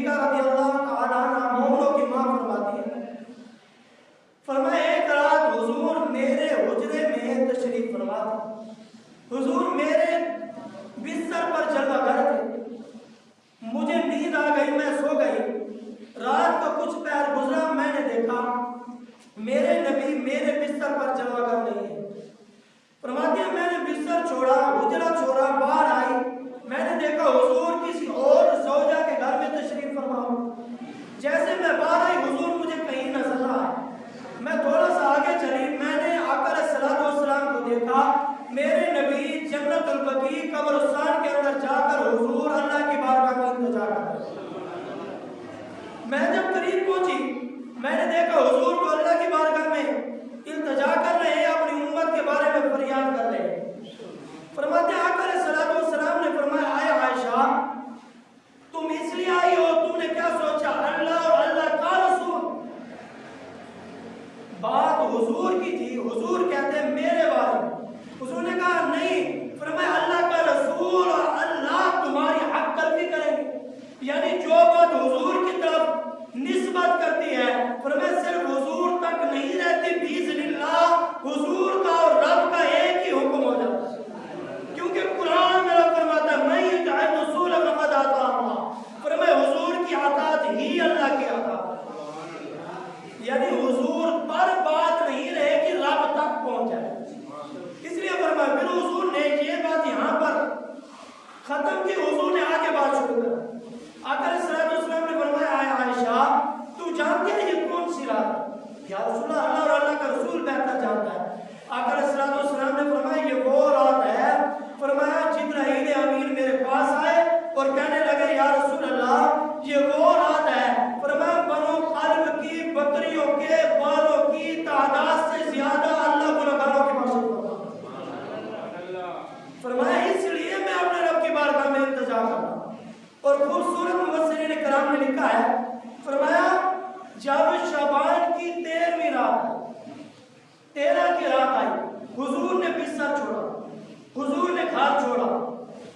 صدیقہ رضی اللہ تعالیٰ عنہ مومنوں کی ماں فرماتی ہے، فرمایا ایک رات حضور میرے حجرے میں تشریف فرما تھے، حضور میرے بستر پر جلوہ گر تھے، مجھے نیند آ گئی، میں سو گئی، رات کا کچھ پہر گزرا، میں نے دیکھا میرے نبی میرے بستر پر جلوہ گر نہیں ہے۔ فرماتے ہیں میں نے بستر چھوڑا، حجرہ چھوڑا، باہر آئی، میں نے دیکھا حضور کسی اور زوجہ کے گھر میں تشریف فرما ہوں۔ جیسے میں باہر آئی حضور مجھے کہیں نظر نہ آئے، میں تھوڑا سا آگے چلی، میں نے آقا علیہ الصلوۃ والسلام کو دیکھا، میرے نبی جنت البقیع قبرستان کے اندر جا کر حضور اللہ کی بارگاہ میں التجا کر رہے۔ میں جب قریب پہنچی میں نے دیکھا حضور کو اللہ کی بارگاہ میں التجا کر رہے ہیں، اپنی امت کے بارے میں فریاد کر رہے ہیں۔ فرماتے ہیں آقا علیہ الصلوۃ والسلام نے فرمایا اے عائشہ تم اس لیے آئی ہو، تم نے کیا سوچا؟ اللہ اور اللہ کا رسول، بات حضور کی تھی، حضور کہتے ہیں میرے بارے میں، حضور نے کہا نہیں، فرمایا اللہ کا رسول اور اللہ تمہاری حق تلفی کریں گے، یعنی جو بات حضور کی طرف نسبت کرتی ہے فرمایا صرف حضور تک نہیں رہتی، باذن اللہ حضور کا اور رب کا ایک ہی حکم ہو جاتا ہے، کیونکہ قرآن میرا فرماتا ہے میں یطع الرسول فقد اطاع اللہ، فرمایا حضور کی اطاعت ہی اللہ کی اطاعت، یعنی حضور پر بات نہیں رہے کہ رب تک پہنچ جائے۔ اس لیے فرمایا پھر حضور نے یہ بات یہاں پر ختم کی، حضور نے آگے بات شروع کر، آقا علیہ الصلوۃ والسلام نے فرمایا اے عائشہ تو جانتے ہیں یہ کون سی رات ہے؟ یا رسول اللہ اور اللہ کا رسول بہتر جانتا ہے۔ آقا علیہ الصلوۃ والسلام نے فرمایا یہ وہ رات ہے، فرمایا جبرائیل امین میرے پاس آئے اور کہنے لگے یا رسول اللہ یہ وہ رات ہے، فرمایا بنو قلب کی بکریوں کے بالوں کی تعداد سے زیادہ اللہ گنہگاروں کی بخشش کرتا، فرمایا اس لیے میں اپنے رب کی بارگاہ میں التجا کرتا۔ اور خوبصورت مفسرین کرام نے لکھا ہے، فرمایا جب شعبان کی 13ویں رات آئی، 13 کی رات آئی، حضور نے بستر چھوڑا، حضور نے گھر چھوڑا،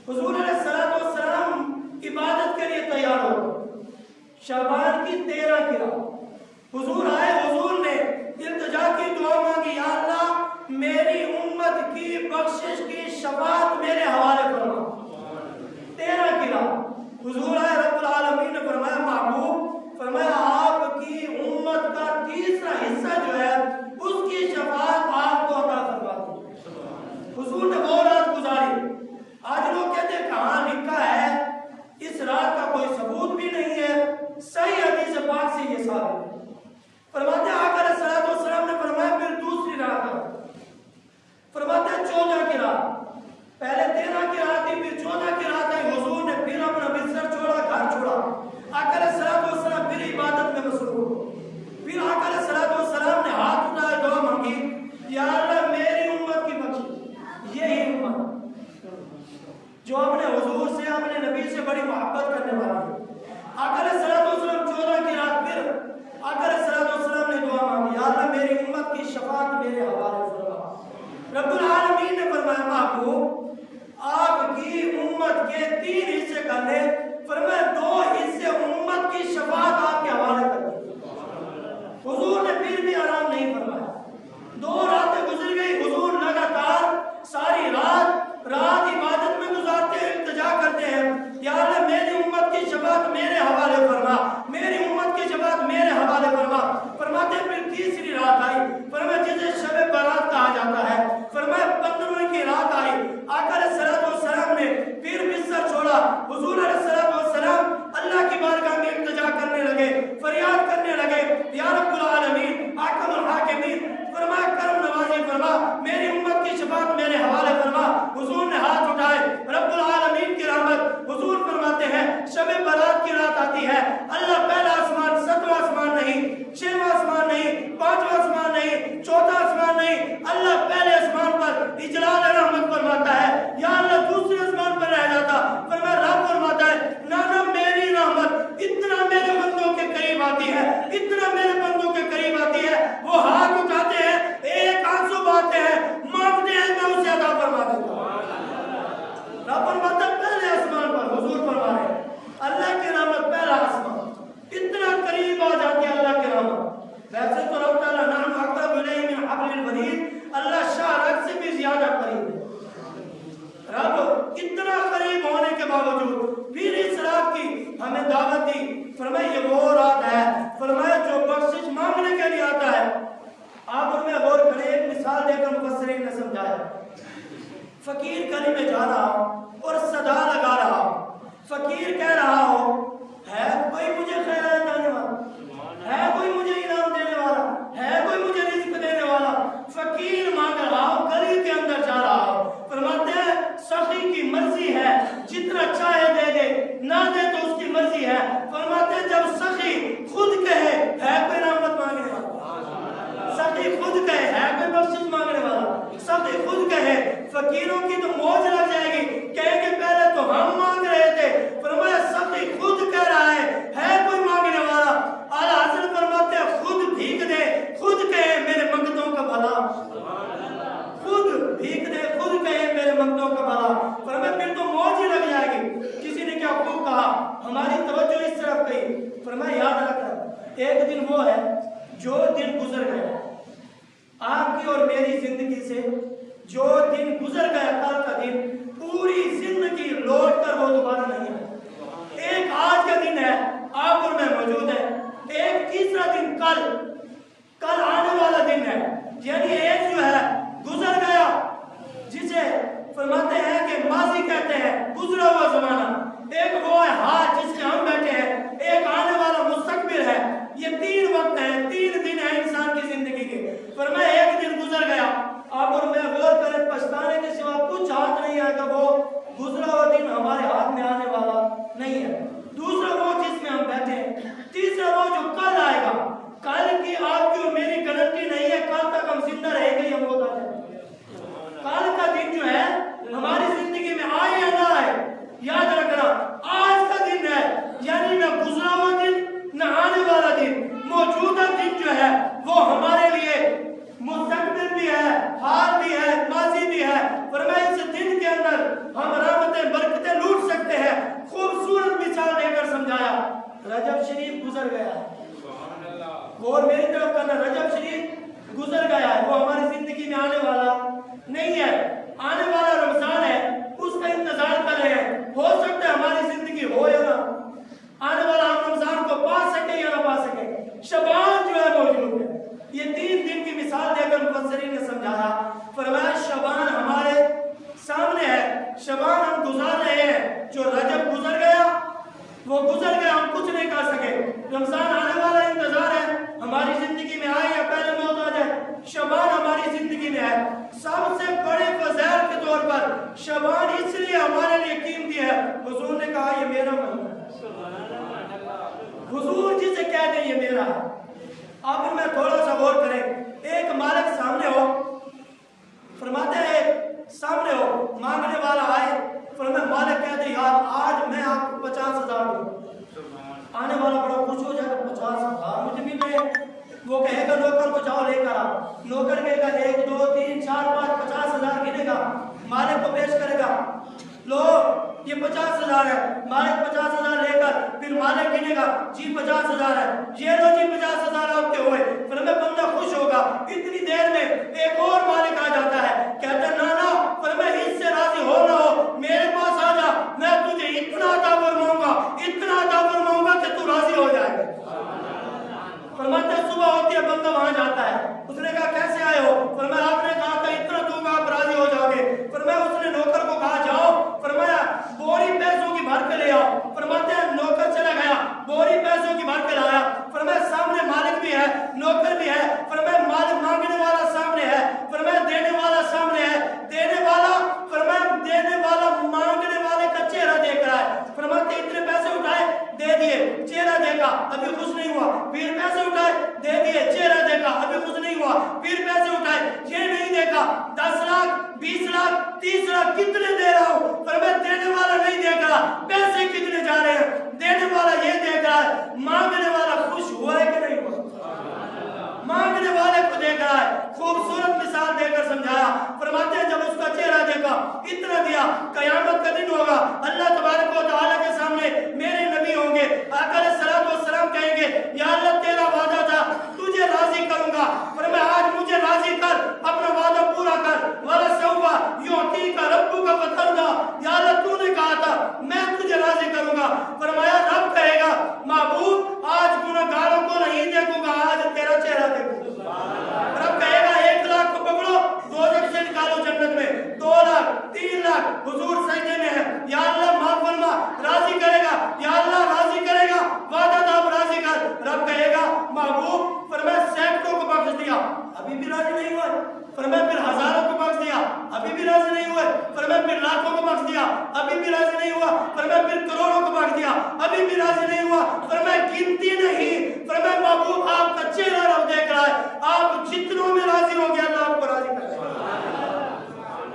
حضور علیہ الصلوۃ والسلام عبادت کے لیے تیار ہو، شعبان کی 13 کی رات حضور آئے، حضور نے التجا کی، دعا مانگی یا اللہ میری امت کی بخشش کی شفاعت میرے حوالے فرما۔ 13 کی رات حضور آئے، رب العالمین نے فرمایا محبوب، فرمایا آپ کی امت کا تیسرا حصہ جو ہے اس کی شفاعت آپ کو عطا فرما دی۔ حضور نے وہ رات گزاری، آج لوگ کہتے ہیں کہاں لکھا ہے، اس رات کا کوئی ثبوت بھی نہیں ہے، صحیح حدیث پاک سے یہ ثابت ہے۔ فرماتے ہیں آقا علیہ الصلوۃ والسلام نے فرمایا پھر دوسری رات آئی، فرماتے ہیں 14 کی رات، پہلے 13 کی رات تھی پھر 14 کی رات آئی، حضور نے پھر اپنا بستر چھوڑا، گھر چھوڑا، آقا علیہ الصلوۃ والسلام پھر عبادت میں مصروف، پھر آقا علیہ الصلوۃ والسلام نے ہاتھ اٹھائے، دعا مانگی یا اللہ میری امت کی بخشش، یہی امت جو اپنے حضور سے اپنے نبی سے بڑی محبت کرنے والی ہے۔ آقا علیہ الصلوۃ والسلام 14 کی رات پھر آقا علیہ الصلوۃ والسلام نے دعا مانگی یا اللہ میری امت کی شفاعت میرے حوالے فرما۔ رب العالمین نے فرمایا محبوب آپ کی امت کے 3 حصے کر لے، فرمایا 2 حصے امت کی شفاعت آپ کے حوالے کر دی۔ حضور نے پھر بھی آرام نہیں فرمایا، 2 راتیں گزر گئی، حضور لگاتار ساری رات عبادت میں گزارتے ہیں، التجا کرتے ہیں یا اللہ میری امت کی شفاعت میرے حوالے فرما، میری امت کی شفاعت میرے حوالے فرما۔ فرماتے ہیں پھر تیسری رات آئی، فرمایا جسے شب برات کہا جاتا ہے، فرمایا 15ویں کی رات آئی، آقا علیہ الصلوۃ والسلام نے پھر بستر چھوڑا، حضور علیہ الصلوۃ والسلام اللہ کی بارگاہ میں التجا کرنے لگے، فریاد کرنے لگے یا رب العالمین حاکم الحاکمین، فرمایا کرم نوازی فرما، میری امت کی شفاعت میرے حوالے فرما۔ حضور نے ہاتھ اٹھائے، رب العالمین کی رحمت، حضور فرماتے ہیں شب برات کی رات آتی ہے، اللہ پہلا آسمان 7واں آسمان نہیں، 6واں آسمان نہیں، 5واں آسمان نہیں، 4تھا آسمان نہیں، اللہ پہلے آسمان پر اجلال رحمت فرماتا ہے، یا اللہ دوسرے آسمان پر رہ جاتا، فرمایا رب فرماتا ہے نانا میری رحمت اتنا میرے بندوں کے قریب آتی ہے، اتنا میرے بندوں کے قریب آتی ہے، وہ ہاتھ اٹھاتے ہیں، ایک آنسو بہاتے ہیں، مانگتے ہیں میں اسے عطا فرما دیتا ہوں۔ رب فرماتا ہے پہلے آسمان پر، حضور فرما رہے ہیں اللہ کی رحمت پہلا آسمان، के बावजूद फिर इस रात की हमें दावत दी। फरमाया ये वो रात है, फरमाया जो बख्शिश मांगने के लिए आता है। आप उनमें गौर करें, एक मिसाल देकर मुफस्सिरीन ने समझाया। फकीर गली में जा रहा हो और सदा लगा रहा हो, फकीर कह रहा हो है कोई मुझे खैरात देने वाला, है कोई मुझे इनाम देने वाला, है कोई मुझे रिज़्क़ देने वाला। फकीर मांग रहा हो, गली के अंदर जा रहा हो। फरमाते हैं सखी की मर्जी है, जितना चाहे दे दे, ना दे तो उसकी मर्जी है। फरमाते हैं जब सखी खुद कहे है कोई रहमत मांगने वाला, सखी खुद कहे है कोई बख्शिश मांगने वाला, सखी खुद कहे, फकीरों की तो मौज लग जाएगी, कहेंगे पहले तो हम मांग रहे थे। फरमाया सखी खुद कह रहा है कोई मांगने वाला। आला हज़रत फरमाते हैं खुद भीख दे, खुद कहे मेरे मंगतों का भला, खुद भीख दे, खुद कहे मेरे मंगतों का भला। फरमाया फिर तो मौज ही लग जाएगी। किसी ने क्या खूब कहा, हमारी तवज्जो इस तरफ गई। फरमाया याद रखना एक दिन वो है जो दिन गुजर गया आपकी और मेरी जिंदगी से, जो दिन गुजर गया कल का दिन, पूरी जिंदगी लौट कर वो दोबारा नहीं है। एक आज का दिन है, आप और मैं मौजूद है। एक तीसरा दिन कल आने वाला दिन है। यानी एक जो है गुजर गया, जिसे फरमाते हैं कि माजी कहते हैं, गुजरा हुआ जमाना। एक वो है हाथ जिसमें हम बैठे हैं, एक आने वाला मुस्तकबिल है। ये तीन वक्त हैं, तीन दिन है इंसान की जिंदगी के। फरमाया एक दिन गुजर गया, आप और मैं गौर करें, पछताने के सिवा कुछ हाथ नहीं आएगा। वो गुजरा हुआ दिन हमारे हाथ में आने वाला नहीं है। दूसरा वो जिसमें हम बैठे हैं, तीसरा वो जो कल आएगा। कल की आपकी और मेरी गारंटी नहीं है कल तक हम जिंदा रहेंगे या मौत आ जाएगी। कल का दिन जो है हमारी जिंदगी में आए या ना आए, याद रखना आज का दिन है। यानी न गुजरा हुआ दिन न आने वाला दिन, मौजूदा दिन जो है वो हमारे लिए मुस्तकबिल भी है, हाल भी है, माजी भी है। फरमाया इस दिन के अंदर हम रहमतें बरकतें लूट सकते हैं। खूबसूरत मिसाल देकर समझाया। रजब शरीफ गुजर गया है, और मेरी तरफ करना, रजब शरीफ गुजर गया है, वो हमारी जिंदगी में आने वाला नहीं है। आने वाला रमजान है, उसका इंतजार कर रहे हैं। हो सकता है हमारी जिंदगी हो या ना, आने वाला हम रमजान को पा सके या ना पा सके। शबान जो है मौजूद है। ये तीन दिन की मिसाल देकर मुफस्सिरीन ने समझाया। फरमाया शबान हमारे सामने है, शबान हम गुजार रहे हैं। जो रजब गुजर गया वो गुजर गया, हम कुछ नहीं कर सके। रमजान आने वाला इंतजार है, हमारी जिंदगी में आए या पहले मौत आ जाए। शबान हमारी जिंदगी में है। सबसे बड़े फज़ैल के तौर पर शबान इसलिए हमारे लिए कीमती है, हुजूर ने कहा ये मेरा महीना है। हुजूर जिसे कहते हैं ये मेरा है। अब मैं थोड़ा सा गौर करें, एक मालिक सामने हो, फरमाते हैं सामने हो, मांगने वाला आए, फरमाया मालिक कहते यार आज मैं आपको 50,000 दूं। आने वाला बड़ा खुश हो जाएगा, 50,000 मुझे मिल रहे। वो कहेगा नौकर को जाओ लेकर आ, नौकर कहेगा 1 2 3 4 5 50,000 गिनेगा, मालिक को पेश करेगा, लो ये 50,000 है। मालिक 50,000 लेकर फिर मालिक गिनेगा, जी 50,000 है, ये लो जी 50,000 आपके हुए। फिर मैं बंदा खुश होगा। इतनी देर में एक और मालिक आ जाता है, कहता है ना फिर मैं इससे राजी हो ना हो मेरे पास आ जा, मैं तुझे इतना अता फरमाऊंगा, इतना अता फरमाऊंगा कि तू राजी हो जाएगा। फरमाता है सुबह होती है, बंदा वहां जाता है। उसने कहा कैसे आए हो? फरमाया आपने कहा था इतना दूंगा आप राजी हो जाओगे। फरमाया उसने नौकर को कहा जाओ, फरमाया बोरी पैसों की भर के ले आओ। फरमाते हैं नौकर चला गया, बोरी पैसों की भर के लाया। फरमाया सामने मालिक भी है, नौकर भी है। फरमाया मालिक मांगने वाला सामने है, फरमाया देने वाला सामने है। देने वाला फरमाया देने वाला मांगने वाले का चेहरा देख रहा है। फरमाते इतने पैसे उठाए दे दिए, चेहरा देखा अभी खुश नहीं हुआ, फिर पैसे उठाए दे दिए, चेहरा देखा अभी खुश नहीं हुआ, फिर पैसे उठाए, ये नहीं देखा 10 लाख 20 लाख 30 लाख कितने दे रहा हूं। फरमाया देने वाला नहीं देख रहा पैसे कितने जा रहे हैं, देने वाला ये देख रहा है मांगने वाला खुश हुआ है कि नहीं हुआ, मांगने वाले को देख रहा है। खूबसूरत मिसाल देकर समझाया। फरमाते हैं जब उसका चेहरा देखा इतना दिया, कयामत का दिन होगा, अल्लाह तबारक व तआला के सामने मेरे नबी होंगे, आका अलैहिस्सलातु वस्सलाम कहेंगे या अल्लाह तेरा वादा था तुझे राजी करूंगा, फरमाया आज मुझे राजी कर, अपना वादा पूरा कर। वाला सौवा युअतीका रब्बुका फतरदा, या अल्लाह तूने कहा था मैं देखूंगा। फरमाया रब कहेगा महबूब आज गुनहगारों को नहीं देखूंगा, आज तेरा चेहरा देखूंगा। रब कहेगा 1 लाख को पकड़ो, दोज़ख से निकालो जन्नत में, 2 लाख 3 लाख हुजूर सजदे में है, या अल्लाह माफ फरमा, राजी करेगा, या अल्लाह राजी करेगा, वादा था राजी कर। रब कहेगा महबूब फरमाया सैकड़ों को बख्श दिया, अभी भी राजी नहीं हुआ। फरमाया फिर हजारों को बख्श दिया, अभी भी राजी नहीं हुआ। फरमाया फिर लाखों को बख्श दिया, अभी भी राजी नहीं हुआ। फरमाया फिर करोड़ों को बख्श दिया, अभी भी राजी नहीं हुआ। फरमाया गिनती नहीं, फरमाया महबूब आपका चेहरा रब देख रहा है, आप जितनों में राजी हो गया अल्लाह आपको राजी कर।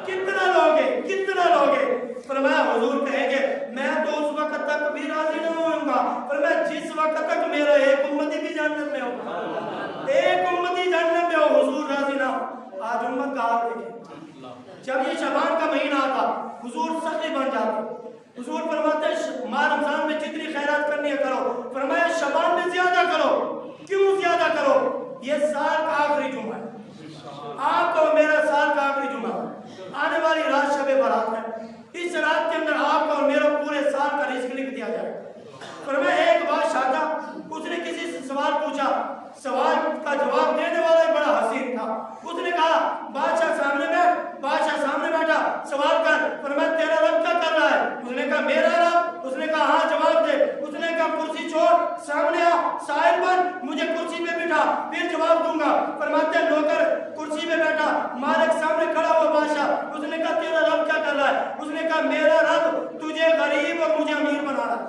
कितना लोगे, कितना लोगे? फरमाया हुजूर कहेंगे मैं तो उस वक्त तक भी राजी नहीं होऊंगा, फरमाया जिस वक्त तक मेरा एक उम्मती भी जन्नत में हो, एक उम्मती जन्नत में हो, हुजूर राजी ना हो। आज उम्मत का हाल देखिए, जब ये शबान का महीना आता हुजूर सख्ती बन जाते। हुजूर फरमाते माह रमजान में जितनी खैरात करनी है करो, फरमाया शबान में ज्यादा करो। क्यों ज्यादा करो? ये साल का आखिरी जुमा है, आपको मेरा साल का आखिरी जुमा है, आने वाली रात शबे बारात है, इस रात के अंदर आपका और मेरा पूरे साल का रिस्क लिख दिया जाएगा। फरमाया एक बादशाह था, उसने किसी से सवाल पूछा, सवाल का जवाब देने वाला ही बड़ा हसीन था। उसने कहा बादशाह सामने बैठ, बादशाह सामने बैठा, सवाल कर। फरमाया तेरा रब क्या कर रहा है? उसने कहा मेरा रब। उसने कहा हाँ जवाब दे। उसने कहा कुर्सी छोड़, सामने आ, साहिल बन, मुझे कुर्सी पे बिठा, फिर जवाब दूंगा। फरमाते नौकर कुर्सी पे बैठा, मालिक सामने खड़ा हुआ बादशाह। उसने कहा तेरा रब क्या कर रहा है? उसने कहा मेरा रब तुझे गरीब और मुझे अमीर बना रहा है,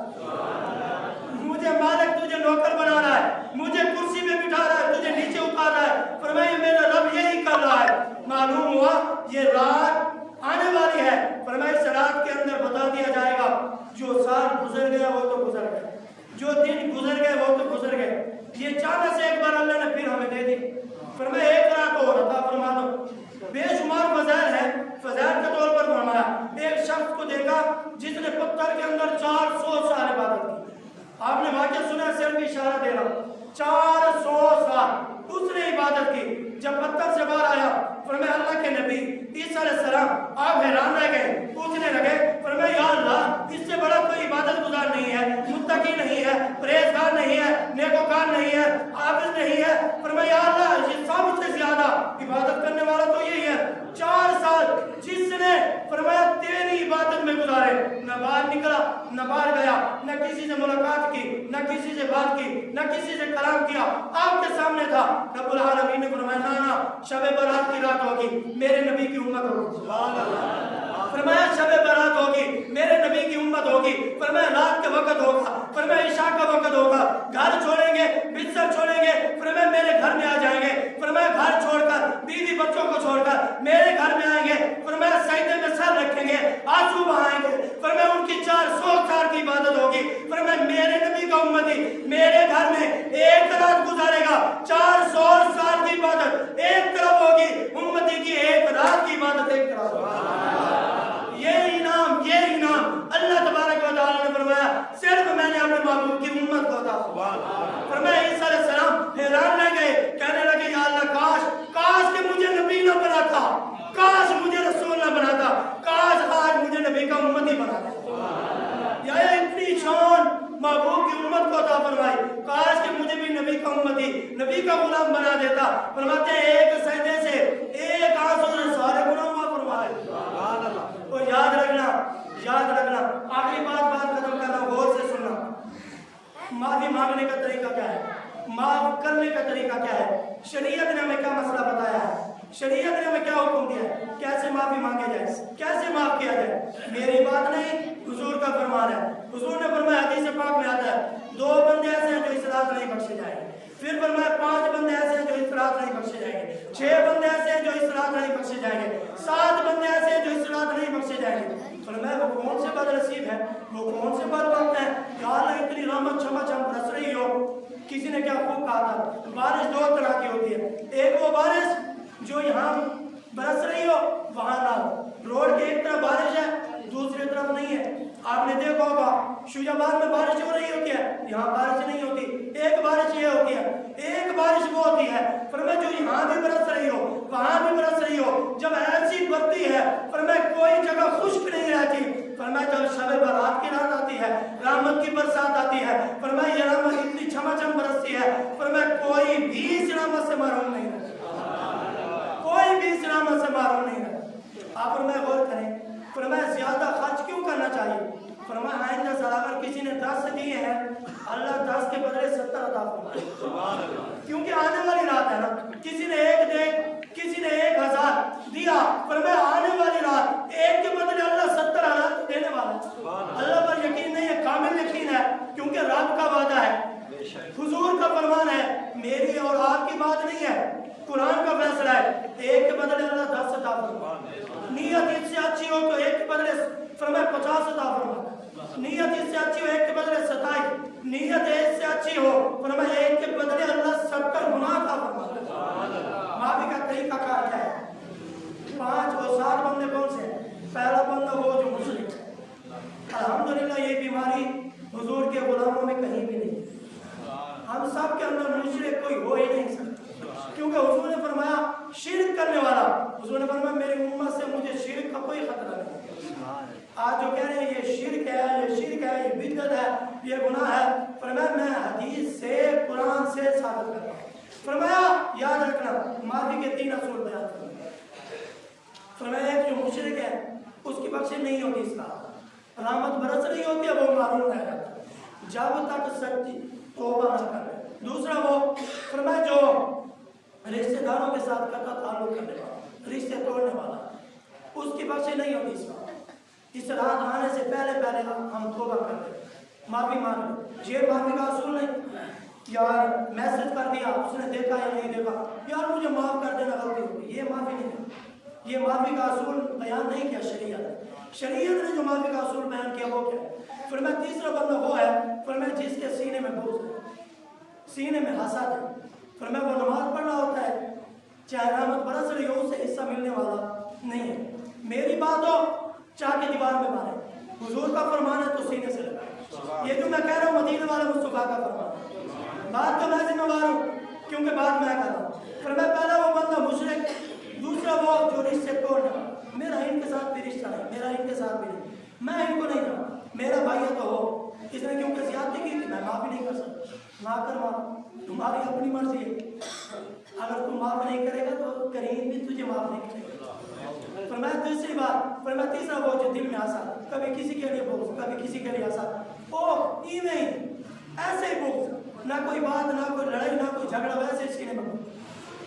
मुझे मालिक तुझे नौकर बना रहा है, मुझे कुर्सी पे बिठा रहा है, तुझे नीचे उतार रहा है। फरमाया मेरा रब यही कर रहा है। मालूम हुआ ये रात आने वाली है। फरमाया इस रात के अंदर बता दिया जाएगा जो साल गुजर गया वो तो गुजर गया, जो दिन गुजर गए वो तो गुजर गए। ये चांद से एक बार अल्लाह ने फिर हमें दे दी। फरमाया एक रात और अता फरमा दो। बेशुमार फज़ाइल है, फज़ाइल के तौर पर फरमाया एक शख्स को देखा जिसने पत्थर के अंदर 400 साल इबादत की। आपने वाक़या सुना, सिर्फ इशारा दे रहा हूँ, 400 साल उसने इबादत की। जब पत्थर से बाहर आया फरमाया अल्लाह के नबी ईसा अलैहिस्सलाम आप हैरान रह गए, पूछने लगे। फरमाया या अल्लाह इससे बड़ा कोई इबादत गुजार नहीं है, मुत्तकी नहीं है, परहेजगार नहीं है, नेकोकार नहीं है, हाफिज नहीं है। फरमाया या अल्लाह ये सबसे ज्यादा इबादत करने वाला तो यही है। 4 साल जिसने फरमाया तेरी इबादत में गुजारे, न बाहर निकला, न बाहर गया, न किसी से मुलाकात की, न किसी से बात की, न किसी से कलाम किया, आपके सामने था। रब्बुल आलमीन ने फरमाया ना शब बारात की रात होगी, मेरे नबी की उम्मत होगी। फरमाया शब बारात होगी, मेरे नबी की उम्मत होगी। फरमाया रात का वक्त होगा, फरमाया इशा का वक्त होगा, घर छोड़ेंगे, बिस्तर छोड़ेंगे, फरमाया मेरे घर में आ जाएंगे। फरमाया घर छोड़कर, बीवी बच्चों को छोड़कर मेरे घर में आएंगे। फरमाया सजदे में सर रखेंगे, आंसू बहाएंगे। फरमाया उनकी 400 साल की इबादत होगी। फरमाया मेरे नबी का उम्मती मेरे घर में एक रात गुजारेगा, 400 साल की इबादत एक तरफ होगी, उम्मती की एक रात की इबादत एक तरफ होगी। ये इनाम अल्लाह तबारक व तआला ने फरमाया सिर्फ मैंने अपने महबूब की उम्मत को अता किया। फरमाया ईसा अलैहिस्सलाम हैरान रह गए, कहने लगे या अल्लाह काश कि मुझे नबी न बनाता, काश मुझे रसूल न बनाता, काश आज मुझे नबी का उम्मती बना दे। या इतनी शान महबूब की उम्मत को अता फरमाई, काश कि मुझे भी नबी का उम्मती, नबी का गुलाम बना देता। फरमाते एक सजदे से एक आंसू से सारे गुनाह माफ फरमा दे। और याद रखना आखिरी बात खत्म करना, गौर से सुनना। माफी मांगने का तरीका क्या है, माफ करने का तरीका क्या है, शरीयत ने हमें क्या मसला बताया है, शरीयत ने हमें क्या हुक्म दिया है, कैसे माफी मांगे जाए, कैसे माफ किया जाए। मेरी बात नहीं, हुजूर का फरमान है। हुजूर ने फरमाया हदीस पाक में आता है 2 बंदे ऐसे हैं जो इस रात नहीं बख्शे जाएंगे। फिर फरमाया 5 बंदे ऐसे हैं जो इस रात नहीं बख्शे जाएंगे, 6 बंदे ऐसे हैं जो इस रात नहीं बख्शे जाएंगे, 7 बंदे ऐसे हैं जो इस रात नहीं बख्शे जाएंगे। फरमाया वो कौन से बदनसीब है, वो कौन से बदबख्त है, या अल्लाह इतनी रहमत चमचम बरस रही हो। किसी ने क्या खूब कहा था, बारिश 2 तरह की होती है, एक वो बारिश जो यहाँ बरस रही हो वहां ना हो, रोड के एक तरफ बारिश है दूसरी तरफ नहीं है। आपने देखा होगा शुजाबाद में बारिश हो रही होती है, यहाँ बारिश नहीं होती। एक बारिश ये होती है, एक बारिश वो होती है फरमाया जो यहाँ भी बरस रही हो वहां भी बरस रही हो। जब ऐसी बरती है फरमाया कोई जगह खुश्क नहीं रहती। फरमाया जब शब बारात की रात आती है, रहमत फरमाया ज्यादा खर्च क्यों करना चाहिए? फरमाया आइंदा साल अगर किसी ने 10 दिए हैं, अल्लाह 10 के बदले 70 अता फरमाएगा, क्योंकि आने वाली रात है ना। किसी ने 1 दे, किसी ने 1000 दिया, फरमाया आने वाली रात 1 के बदले अल्लाह 70,000 देने वाला है। अल्लाह पर यकीन नहीं है, कामिल यकीन है, क्योंकि रब का वादा है, हुजूर का फरमान है, मेरी और आपकी बात नहीं है, कुरान का फैसला है। 1 के बदले अल्लाह 10 अता फरमाएगा। नीयत इससे अच्छी हो तो 1 के बदले फरमाया 50 अता फरमाएगा। नीयत इससे अच्छी हो 1 के बदले 27, नीयत इससे अच्छी हो फरमाया 1 के बदले अल्लाह 70 गुना अता फरमाएगा। माफी का तरीका क्या है? 5 और 7 बंदे कौन से हैं? पहला बंदा वो जो मुशरिक है। अल्हम्दुलिल्लाह ये बीमारी हुजूर के गुलामों में कहीं भी नहीं, हम सब के अंदर मुशरिक कोई हो ही नहीं सकता, क्योंकि हुजूर ने फरमाया शिरक करने वाला, हुजूर ने फरमाया मेरी उम्मत से मुझे शिरक का कोई खतरा नहीं। आज जो कह रहे हैं ये शिरक है, ये शिरक है, ये बिदअत है, ये गुनाह है, फरमाया मैं हदीस से, कुरान से साबित करता हूं। फरमाया याद रखना, माफी के 3 असूल बयान करूंगा। फरमाया एक जो मुशरिक है उसकी बख्शिश नहीं होती, इसका रहमत बरस रही होती है, वो मालूम रह जाता जब तक सच्ची तौबा न करे। दूसरा वो फरमाया जो रिश्तेदारों के साथ कता ताल्लुक करने वाला, रिश्ते तोड़ने वाला, उसकी बख्शिश नहीं होती इसका। इस रात आने से पहले पहले हम तौबा कर ले, माफी मांग ले। ये माफी का असूल नहीं यार मैसेज कर दिया, उसने देखा या नहीं देखा, यार मुझे माफ कर देना, गलती होगी, ये माफी नहीं। ये माफी का असूल बयान नहीं किया शरीयत ने। शरीयत ने जो माफी का असूल बयान किया वो क्या? फिर मैं तीसरा बंदा वो है, फिर मैं जिसके सीने में बोझ है, सीने में हसद है, फिर मैं वो नमाज पढ़ रहा होता है, चाहे रहमत बरस रही हो, उससे हिस्सा मिलने वाला नहीं है। मेरी बात हो चाह के दीवार में मारे, हुजूर का फरमान है तो सीने से लगा। ये जो मैं कह रहा हूँ मदीने वाले मुस्तफा का फरमान है, बात का मैं जिम्मेवार हूँ, क्योंकि बात मैं कर रहा हूँ। फिर मैं पहला वो बंदा मुशरिक, दूसरा वो जो रिश्ते तोड़ने वाला, मेरा इनके साथ भी रिश्ता नहीं, मेरा इनके साथ भी नहीं, मैं इनको नहीं जानता, मेरा भाई है तो हो, इसने क्योंकि ज़्यादती की थी, मैं माफ़ी नहीं कर सकता, ना कर माफ, तुम्हारी अपनी मर्जी है, अगर तुम माफ़ नहीं करेगा तो करीम भी तुझे माफ़ नहीं करेगा। फिर मैं दूसरी बात, फिर मैं तीसरा वो जो दिल में आसा, कभी किसी के लिए बोल, कभी किसी के लिए आसा, ओ ई नहीं, ऐसे ही बोल, ना कोई बात, ना कोई लड़ाई, ना कोई झगड़ा, वैसे सीने में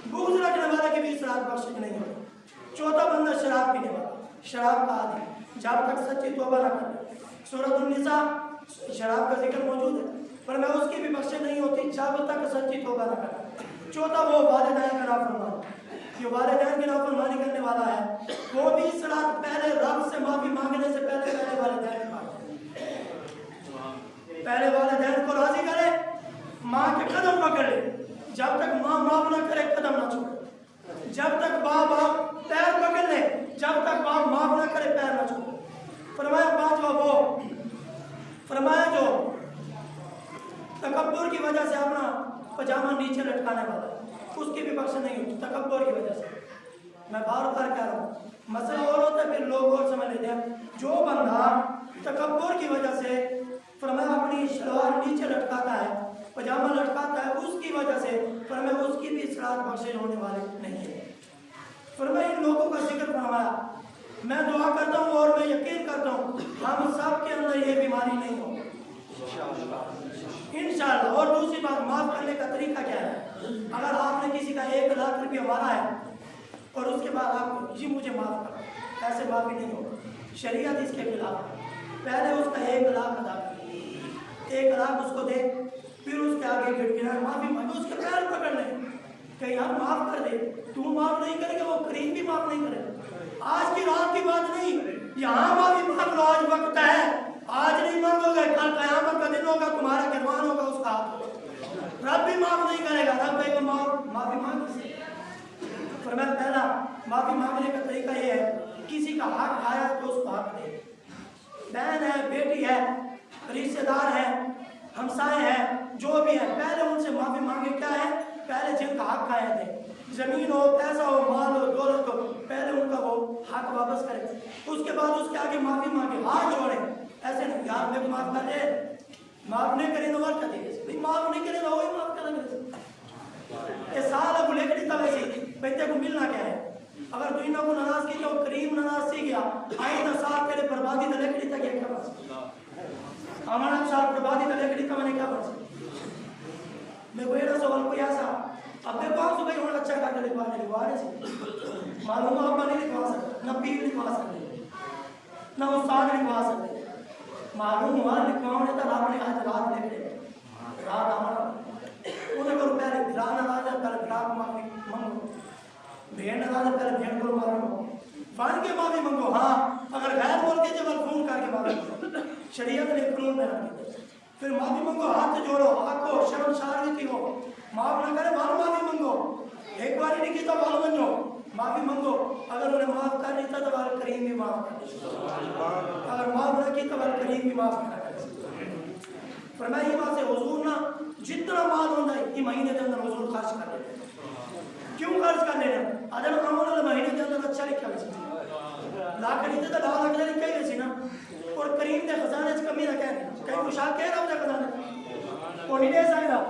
बुग़्ज़ रखने वाला की भी इस रात बख्शिश नहीं होती। चौथा बंदा शराब पीने वाला, शराब का आदि, जब तक सच्ची तौबा न करे। सूरह निसा शराब का जिक्र मौजूद है, पर मैं उसकी भी बख्शिश नहीं होती जब तक सच्ची तौबा न करे। चौथा वो वालिदैन का नाफरमान, जो वालिदैन की नाफरमानी करने वाला है, वो भी इस रात पहले रब से माफी मांगने से पहले वालिदैन को राजी करे, माँ के कदम पकड़ ले, जब तक माँ माफ ना करे कदम ना छोड़े, जब तक बाप पैर पकड़ ले, जब तक बाप माफ ना करे पैर ना छोड़े। फरमाया पांचवा वो, फरमाया जो तकब्बुर की वजह से अपना पजामा नीचे लटकाने वाला, उसकी भी बख्शिश नहीं होती तकब्बुर की वजह से। मैं बार बार कह रहा हूँ, मसला और होता है फिर लोग और समझ लेते हैं। जो बंदा तकब्बुर की वजह से फरमाया अपनी शलवार नीचे लटकाता है, पजामा लटकाता है, उसकी वजह से फरमाया उसकी भी इस रात बख्शिश होने वाले नहीं है। फरमाया इन लोगों का जिक्र फरमाया, मैं दुआ करता हूँ और मैं यकीन करता हूँ हम सब के अंदर ये बीमारी नहीं हो इंशाअल्लाह। और दूसरी बात, माफ करने का तरीका क्या है? अगर आपने किसी का 1 लाख रुपया मारा है और उसके बाद आप जी मुझे माफ करो, ऐसे माफी नहीं होगी, शरीयत इसके खिलाफ। पहले उसका 1 लाख अदा कर, 1 लाख उसको दे, फिर उसके आगे गिड़गिड़ा माफी मांगे, उसके पैर पकड़ ले, कहीं यार माफ कर दे, तू माफ नहीं करेगा वो करीम भी माफ नहीं करेगा। आज की रात की बात नहीं, यहाँ माफी मांग लो, आज वक्त है, आज नहीं मांगोगे कल कयामत का दिन होगा, तुम्हारा गिरवान होगा उसका हाथ, रब भी माफ नहीं करेगा, रब कहेगा माफी मांग से। पर मैं पहला माफी मांगने का तरीका ये है, किसी का हक खाया तो उसको हक दे, बहन है, बेटी है, रिश्तेदार है, हमसाए हैं, जो भी है, पहले उनसे माफी मांगे। क्या है? पहले जिनका हक खाया थे, जमीन हो, पैसा हो, माल हो, दौलत हो, पहले उनका वो हक वापस करे, उसके बाद उसके आगे माफी मांगे, हाथ जोड़े। ऐसे नहीं यार मेरे को माफ कर दे, माफ नहीं करें तो वर्क भाई, माफ नहीं करेगा वही माफ करेंगे। ये साल अब लेकर वैसे बच्चे को मिलना क्या है, اگر تو انہوں کو ناراض کی تو کریم ناراض سی گیا آئندہ سال تیرے بربادی تے لکڑی تک کیا بن ہمارا سال بربادی تے لکڑی کا میں نے کیا بن میں کوئی ایسا سوال کوئی ایسا اب میں کون صبح ہونا اچھا کر کے لکھوانے سے معلوم آپ نہیں لکھوا سکتے نہ پیر لکھوا سکتے نہ استاد لکھوا سکتے معلوم ہوا لکھوانے تھا رب نے آج رات لکھ لے رات ہمارا انہیں کو پہلے گران ناراض ہے پہلے گراہ معافی منگو بھیڑ ناراض ہے پہلے بھیڑ کو معافی منگو فان کے معافی منگو ہاں اگر غیر بول کے جب فون کر کے معافی منگو شریعت نے قانون بیان کیا پھر معافی منگو ہاتھ جوڑو آکو شرم شارگی ہو معاف نہ کرے والو معافی منگو ایک باری نہیں کیتا والو منگو معافی منگو اگر انہیں معاف کر دیتا تو وال کریم بھی معاف کر اگر معاف نہ کی تو وال کریم بھی معاف کر فرمائی وہاں سے حضور نہ جتنا مال ہوتا ہے یہ مہینے کے اندر حضور خرچ کر لیتے کیوں خرچ کر لیتے اگر کاموں نے مہینے کے اندر اچھا لکھا ویسے لاکھ نہیں تھے تو لاکھ لکھا ہی ویسی نا اور کریم کے خزانے سے کمی نہ کہنے کہیں کچھ آگ کہہ رہا ہوتا خزانے وہ نہیں دے سکتا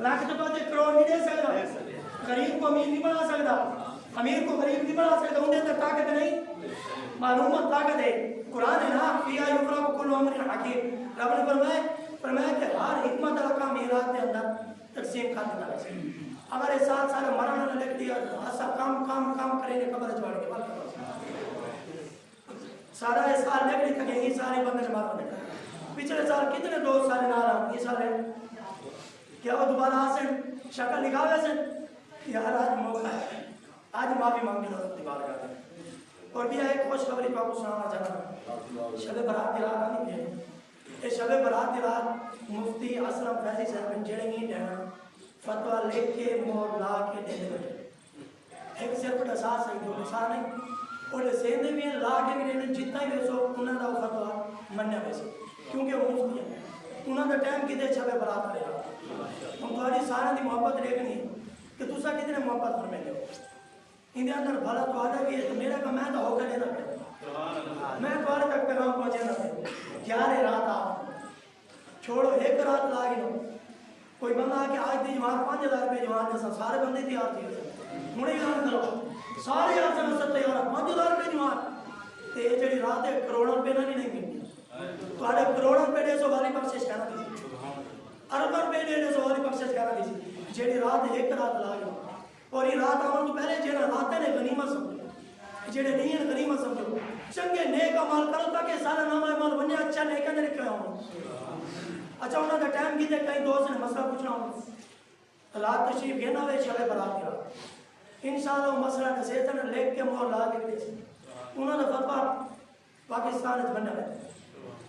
لاکھ تو بہت کروڑ نہیں دے سکتا غریب کو امیر نہیں بنا سکتا امیر کو غریب نہیں بنا سکتا انہیں اندر طاقت نہیں معلومات طاقت ہے قرآن ہے نا فِيهَا يُفْرَقُ كُلُّ أَمْرٍ حَكِيمٍ رب نے فرمایا کہ ہر حکمت اللہ کا میراث کے اندر تقسیم کر دیتا ہے اگر اس سال سارے مرنا نے لکھ دیا ایسا کام کرے نے قبر جوڑ کے سارا اس سال لکھ دی کہ یہ سارے بندے نے مارا دیتا پچھلے سال کتنے دوست سارے نال یہ سال ہے کیا وہ دوبارہ آسن شکل نکاوے سن یار آج موقع ہے آج معافی مانگے لوگ دیوار کر دیں اور بھی ایک خوش خبری کو آپ کو سنانا چاہتا شب برات کی رات نہیں بھی یہ شب برات کی رات مفتی اسلم فیضی صاحب جڑے نہیں ڈینا فتوہ لکھ کے مور لا کے دینے بیٹھے ایک صرف ڈسا سکتے ہو ڈسا نہیں اور سیندے بھی لا کے بھی دینے جتنا ہی ویسو انہوں نے فتوہ مننے ویسے کیونکہ وہ مفتی ہیں انہوں نے ٹائم کی دے شب برات لے رہا ہم تمہاری سارا دی محبت دیکھنی ہے کہ تُسا کتنے محبت فرمے دے اندر اندر بھلا تو آدھا بھی ہے تو میرا کا میں تو ہوگا لینا پہ میں توارے تک پیغام پہنچے نہ پہ 11 رات آپ چھوڑو ایک رات لاغی نو کوئی بندہ آکے آج دی جوان 5,000 روپے جوان جیسا سارے بندے تیار تھی مڑے اعلان کرو سارے یار سے نصد تیار 5,000 روپے جوان تے یہ جڑی رات ہے کروڑوں روپے نہ نہیں ملتی تو آڑے کروڑوں روپے دے سو والی بخشش کہنا دیسی اربوں روپے دے سو والی بخشش کہنا دیسی جڑی رات ایک رات لاغی اور یہ رات آمن تو پہلے جڑا رات نے غنیمت سمجھو جڑے نہیں ہیں غنیمت سمجھو چنگے نیک عمل کرو تاکہ سارا نام عمل بنے اچھا نیک اندر کیا ہوں اچھا انہوں نے ٹائم کی دے کئی دوست نے مسئلہ پوچھنا ہوں رات تشریف گھنا ہوئے شب برات کی رات انشاءاللہ وہ مسئلہ نصیحت نے لکھ کے مور لا کے دے انہوں نے فتوہ پاکستان سے بننے ہوئے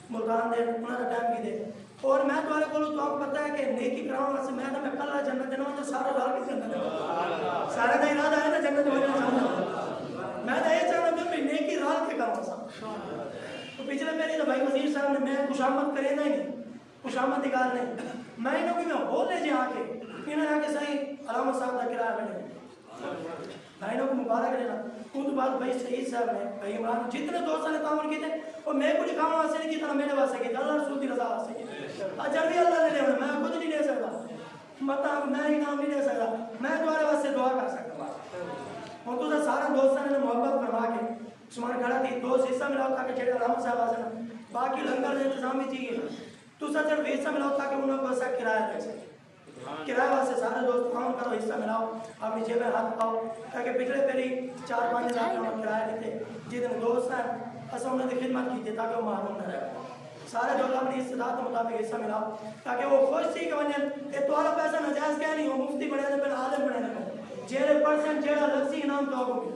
ملکان دے انہوں نے ٹائم کی دے اور میں تمہارے کو تو آپ پتہ ہے کہ نیکی کراؤں گا سے میں میں کل جنت دینا ہوں تو سارے لال کی جنت دینا سارے دا ارادہ ہے نا جنت ہونے چاہتا میں تو یہ چاہتا ہوں کہ نیکی رال کے کراؤں سا تو پچھلے پہلی تو بھائی وزیر صاحب نے میں خوش آمد کرے نہیں خوش آمد نکال نہیں میں انہوں کی میں بول لے جی آکے انہوں نے آکے صحیح علامت صاحب دا کرایہ میں بھائیوں کو مبارک لینا ان تو بعد بھائی شہید صاحب نے بھائی عمران جتنے دوستوں نے تعاون کیے تھے اور میں کو دکھانا واسطے نہیں کی طرح میرے واسطے کی اللہ رسول کی رضا واسطے کی اجر بھی اللہ نے لے میں خود نہیں دے سکتا مطلب میں انعام نہیں دے سکتا میں تمہارے واسطے دعا کر سکتا ہوں تو سارا دوستوں نے محبت فرما کے سمان کھڑا تھی دوست حصہ ملاؤ تاکہ جڑے علامت صاحب آسن باقی لنگر نے انتظام بھی چاہیے تو سر صرف حصہ ملاؤ تاکہ انہوں کو ایسا کرایہ دے سکے کرایہ واسطے سارے دوست کام کرو حصہ ملاؤ اپنی جیبیں ہاتھ پاؤ تاکہ پچھلے پہلی 4-5 ہزار کا کرایہ دیتے جتنے دوست ہیں ایسا انہوں نے خدمت کی تاکہ وہ معلوم نہ رہے سارے جو اپنی استطاعت کے مطابق حصہ ملاؤ تاکہ وہ خوش تھی کہ ونجن کہ تمہارا پیسہ نجائز کیا نہیں ہو مفتی بنے دے پھر عالم بنے دے جیرے پرسنٹ جیڑا لفظی انعام تو آپ کو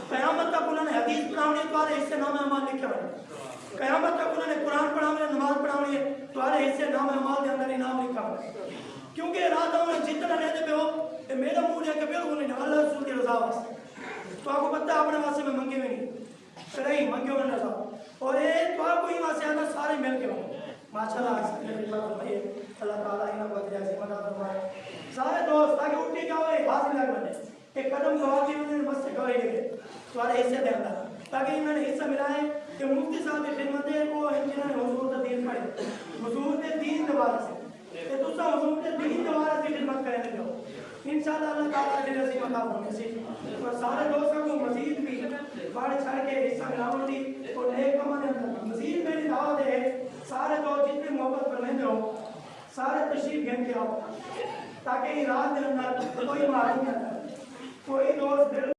قیامت تک انہوں نے حدیث پڑھاؤنی ہے تمہارے حصے نام اعمال لکھے بنے قیامت تک انہوں نے قرآن پڑھاؤنی ہے نماز پڑھاؤنی ہے تمہارے حصے نام اعمال کے اندر انعام لکھا بنے کیونکہ ارادہ میں جتنا رہتے پہ ہو کہ میرا موڈ ہے کہ بالکل نہیں اللہ رسول کی رضا واسطے تو آپ کو پتہ ہے اپنے واسطے میں منگے میں نہیں صحیح منگے میں رضا اور یہ تو آپ کو ہی واسطے آتا سارے مل کے ہوں ماشاءاللہ اللہ تعالیٰ انہوں کو اجر عظیم عطا فرمائے سارے دوست تاکہ اٹھ کے کیا ہوئے حاصل لگ بنے ایک قدم گوا کے انہوں نے بس سے گواہی دے گئے تمہارے حصے دے اندر تاکہ انہوں نے حصہ ملائے کہ مفتی صاحب کی خدمت ہے وہ جنہوں نے حضور کا دین پڑھے حضور کے دین دوبارہ سے کہ تُسا حضور کے دین دوبارہ سے خدمت کرنے لگے ہو انشاءاللہ اللہ تعالیٰ دے رسی مطاب ہونے سے اور سارے دوستوں کو مزید بھی بڑھ چڑھ کے حصہ ملاؤں دی اور نیک کمانے اندر مزید میری دعوت ہے سارے دوست جتنے محبت پر مہندر ہو سارے تشریف گھن کے آؤ تاکہ رات کے اندر کوئی ماری نہ کرے کوئی دوست دل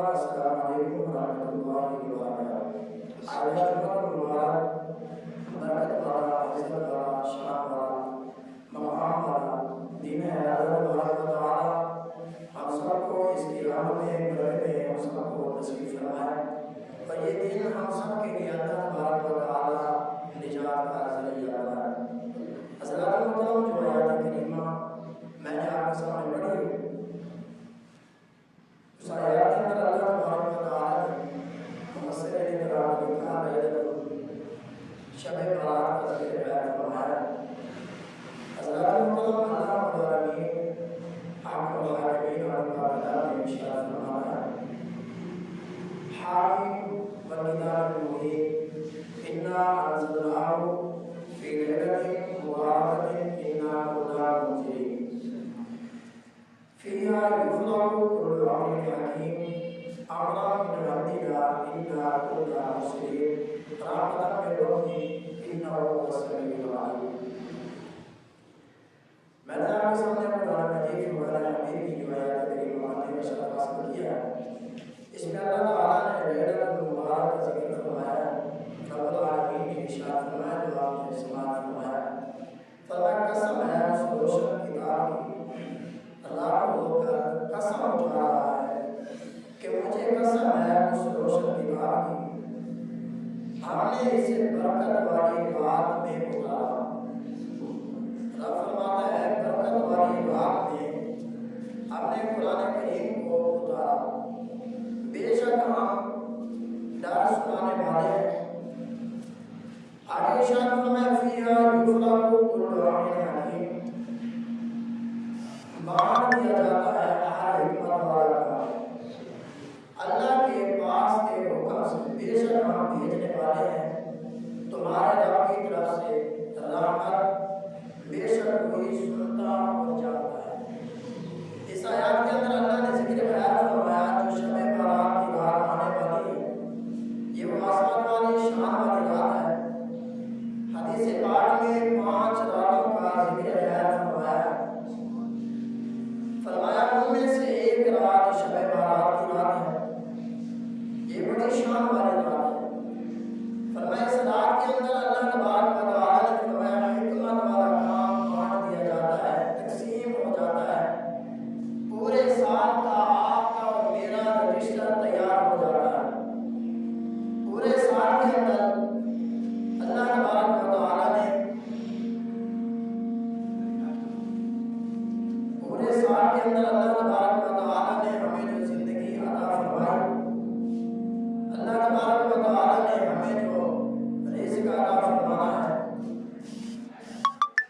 السلام علیکم ورحمۃ اللہ وبرکاتہ. قیامت میں بڑے میں ہم سب کو نصیب فرمائے اور یہ دن ہم سب کے لیے اللہ تبارک و تعالی نجات کا ذریعہ بنائے۔ حضرات محترم، جو آیات کریمہ میں نے آپ کے سامنے پڑھی، اس آیات کے اندر اللہ تبارک و تعالی نے مسئلے کرام لکھا شب برات کا ذکر بیان فرمایا۔ حضرات محترم، اللہ رب العالمین حق الحاکمین اور القادرین میں ارشاد فرمایا، حامیم والکتاب المبین انا انزلناہ فی لیلۃ مبارکۃ انا کنا منذرین فیہا یفرق کل امر حکیم امرا من عندنا انا کنا مرسلین رحمۃ من ربک انہ هو السمیع العلیم۔ میں نے آپ کے سامنے قرآن مجید وغیرہ امیر کی جو آیات کریمہ پڑھنے کا شرف حاصل کیا ہے، اس میں اللہ تعالیٰ نے لیلۃ المبارک کا ذکر فرمایا، رب العالمین نے ارشاد فرمایا جو آپ نے سماعت فرمایا، فرمایا قسم ہے اس روشن کتاب کی، اللہ کو قسم اٹھا رہا ہے کہ مجھے قسم ہے اس روشن کتاب کی، ہم نے اسے برکت والی رات میں اتارا۔ رب فرماتا ہے برکت والی رات میں ہم نے قرآن کریم کو اتارا، بے شک ہم ڈر سنانے والے ہیں۔ آگے ارشاد فرمایا فیہا یفرق کل امر حکیم، بانٹ دیا جاتا ہے ہر حکمت والا کام اللہ کے پاس کے حکم سے، بے شک ہم بھیجنے والے ہیں تمہارے رب کی طرف سے رحمت، بے شک وہی سنتا اور جانتا ہے۔ اس آیات کے اندر اللہ نے ذکر خیر فرمایا جو شب برات کی رات آنے والی ہے، یہ وہ عظمت والی شان والی رات ہے۔ حدیث پاک میں 5 راتوں کا ذکر خیر فرمایا، فرمایا ان میں سے ایک رات شب برات کی رات ہے، یہ بڑی شان والی رات ہے۔ فرمایا اس رات کے اندر اللہ تبارک و تعالی نے فرمایا حکمت والا کام بانٹ دیا جاتا ہے، تقسیم ہو جاتا ہے، پورے سال کا آپ کا اور میرا رجسٹر تیار ہو جاتا ہے۔ پورے سال کے اندر اللہ تبارک و تعالی نے اللہ تبارک و تعالی نے ہمیں جو زندگی عطا فرمائی، اللہ تبارک و تعالی نے ہمیں جو رزق عطا فرمانا ہے،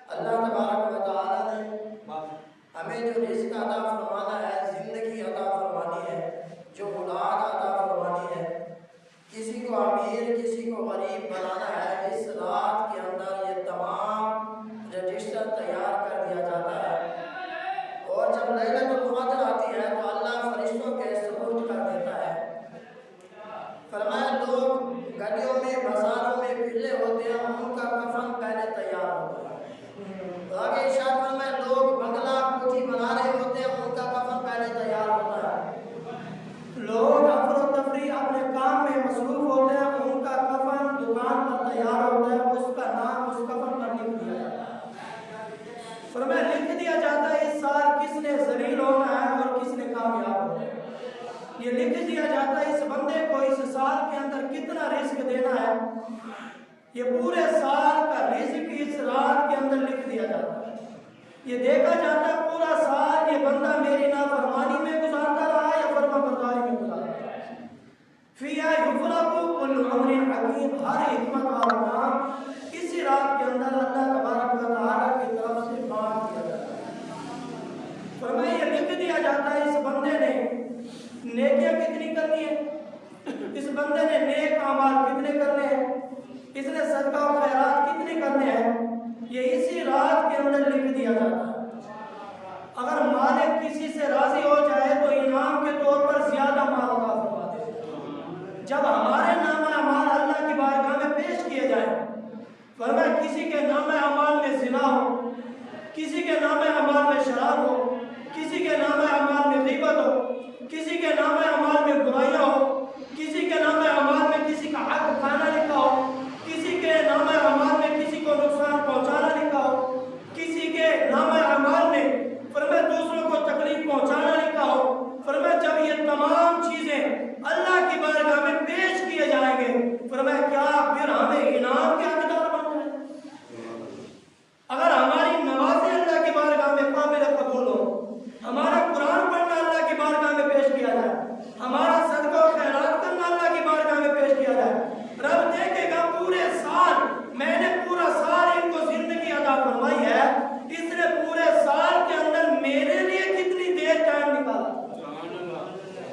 اللہ تبارک و تعالی نے ہمیں جو رزق عطا فرمانا ہے، زندگی عطا فرمانی ہے، جو اولاد عطا فرمانی ہے، کسی کو امیر کسی کو غریب بنانا ہے، اس رات کے اندر یہ تمام رجسٹر تیار کر دیا جاتا ہے۔ اور جب لیلۃ القدر آتی ہے تو اللہ فرشتوں کے سپرد کر دیتا ہے۔ فرمایا لوگ گلیوں میں بازاروں میں پھرے ہوتے ہیں، ان کا کفن پہلے تیار ہوتا ہے۔ آگے ارشاد فرمایا لوگ بنگلہ کوٹھی بنا رہے ہوتے ہیں، ان کا کفن پہلے تیار ہوتا ہے۔ لوگ افر و تفریح اپنے کام میں مصروف ہوتے ہیں، ان کا کفن دکان پر تیار ہوتا ہے، اس کا نام اس کفن پر لکھ دیا جاتا ہے۔ فرمایا لکھ دیا جاتا ہے اس سال کس نے ذلیل ہونا ہے اور کس نے کامیاب ہونا ہے۔ یہ لکھ دیا جاتا ہے اس بندے کو اس سال کے اندر کتنا رزق دینا ہے، یہ پورے سال کا رزق اس رات کے اندر لکھ دیا جاتا ہے۔ یہ دیکھا جاتا ہے پورا سال یہ بندہ میری نافرمانی میں گزارتا رہا یا فرما برداری میں گزارتا رہا۔ فیہا یفرق کل امر حکیم، ہر حکمت والا کام اسی رات کے اندر اللہ تبارک و تعالی کی طرف سے بانٹ دیا جاتا ہے۔ فرمایا یہ لکھ دیا جاتا ہے اس بندے نے نیکیاں کتنی کرنی ہے، اس بندے نے نیک اعمال کتنے کرنے ہیں، اس نے صدقہ و خیرات کتنے کرنے ہیں، یہ اسی رات کے اندر لکھ دیا جاتا ہے۔ اگر مالک کسی سے راضی ہو جائے تو انعام کے طور پر زیادہ مال عطا فرما دے۔ جب ہمارے نام اعمال اللہ کی بارگاہ میں پیش کیے جائیں، فرمایا کسی کے نام اعمال میں زنا ہو، کسی کے نام اعمال میں شراب ہو، کسی کے نام اعمال میں غیبت ہو، کسی کے نام اعمال میں برائیاں ہو، کسی کے نام اعمال میں کسی کا حق کھانا لکھا ہو، کسی کے نام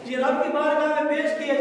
یہ رب کی بارگاہ میں پیش کیے